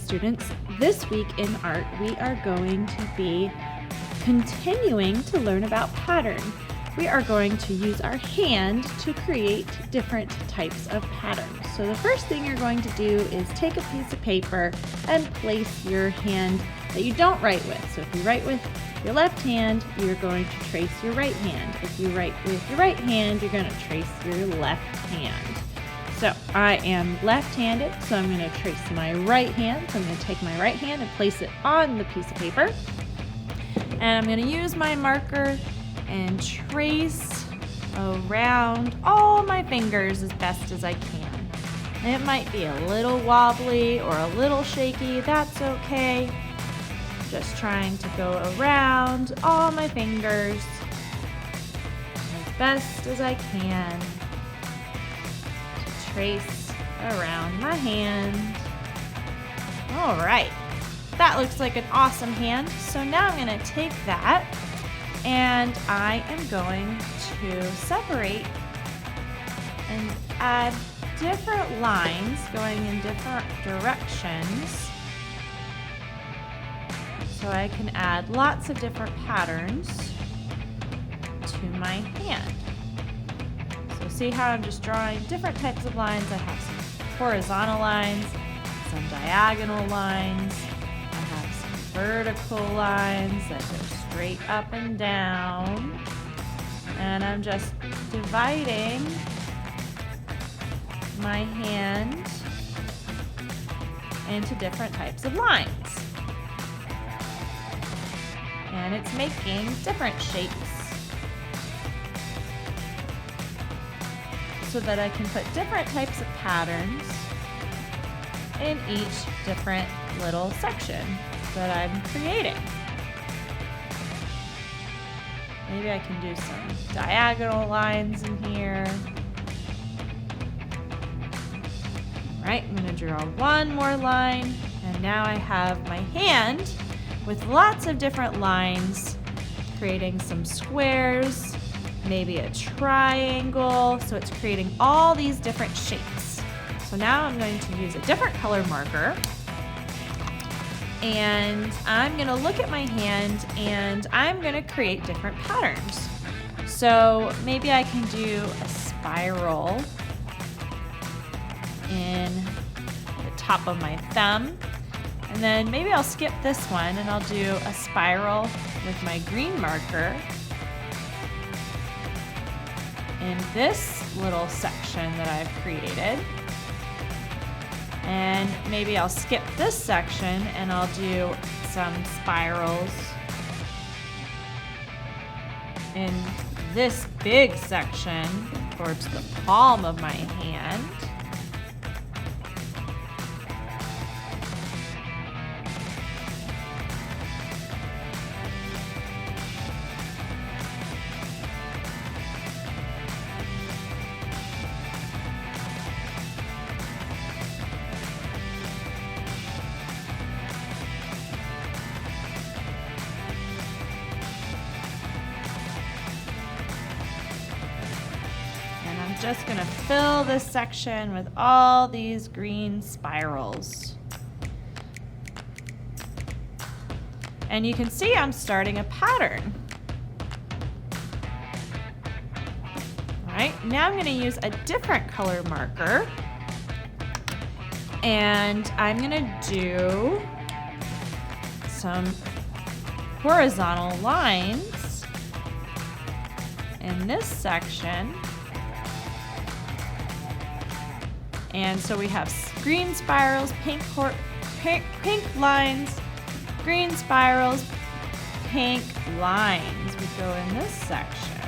students. This week in art, we are going to be continuing to learn about pattern. We are going to use our hand to create different types of patterns. So the first thing you're going to do is take a piece of paper and place your hand that you don't write with. So if you write with your left hand, you're going to trace your right hand. If you write with your right hand, you're going to trace your left hand. So I am left-handed, so I'm going to trace my right hand. So I'm going to take my right hand and place it on the piece of paper. And I'm going to use my marker and trace around all my fingers as best as I can. And it might be a little wobbly or a little shaky, that's okay. Just trying to go around all my fingers as best as I can to trace around my hand. All right, that looks like an awesome hand. So now I'm going to take that and I am going to separate and add different lines going in different directions. So I can add lots of different patterns to my hand. So see how I'm just drawing different types of lines. I have some horizontal lines, some diagonal lines, I have some vertical lines that go straight up and down. And I'm just dividing my hand into different types of lines. And it's making different shapes so that I can put different types of patterns in each different little section that I'm creating. Maybe I can do some diagonal lines in here. All right, I'm going to draw one more line, and now I have my hand with lots of different lines, creating some squares, maybe a triangle. So it's creating all these different shapes. So now I'm going to use a different color marker, and I'm going to look at my hand and I'm going to create different patterns. So maybe I can do a spiral in the top of my thumb. And then maybe I'll skip this one and I'll do a spiral with my green marker in this little section that I've created. And maybe I'll skip this section and I'll do some spirals in this big section towards the palm of my hand. Just gonna fill this section with all these green spirals. And you can see I'm starting a pattern. All right, now I'm gonna use a different color marker, and I'm gonna do some horizontal lines in this section. And so we have green spirals, pink lines, green spirals, pink lines would go in this section.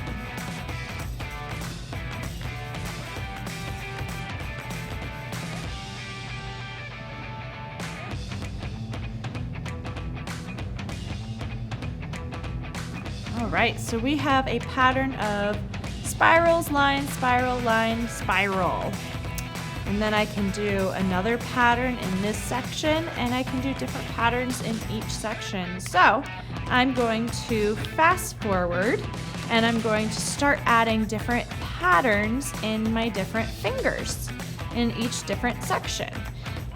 All right, so we have a pattern of spirals, line, spiral, line, spiral. And then I can do another pattern in this section, and I can do different patterns in each section. So I'm going to fast forward, and I'm going to start adding different patterns in my different fingers in each different section.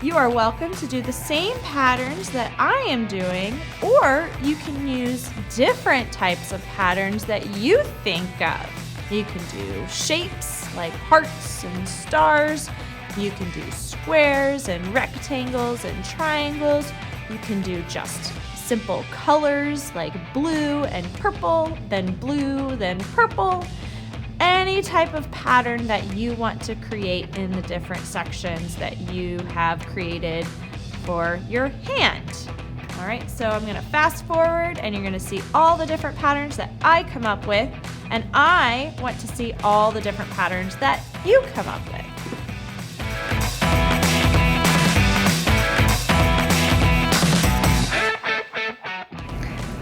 You are welcome to do the same patterns that I am doing, or you can use different types of patterns that you think of. You can do shapes like hearts and stars. You can do squares and rectangles and triangles. You can do just simple colors like blue and purple, then blue, then purple. Any type of pattern that you want to create in the different sections that you have created for your hand. All right, so I'm gonna fast forward and you're gonna see all the different patterns that I come up with, and I want to see all the different patterns that you come up with.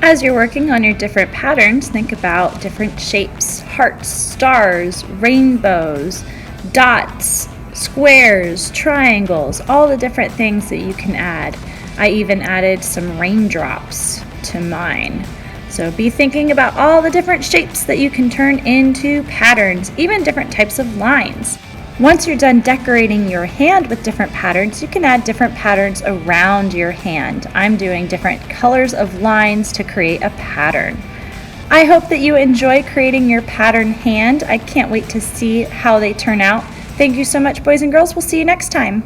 As you're working on your different patterns, think about different shapes: hearts, stars, rainbows, dots, squares, triangles, all the different things that you can add. I even added some raindrops to mine. So be thinking about all the different shapes that you can turn into patterns, even different types of lines. Once you're done decorating your hand with different patterns, you can add different patterns around your hand. I'm doing different colors of lines to create a pattern. I hope that you enjoy creating your pattern hand. I can't wait to see how they turn out. Thank you so much, boys and girls. We'll see you next time.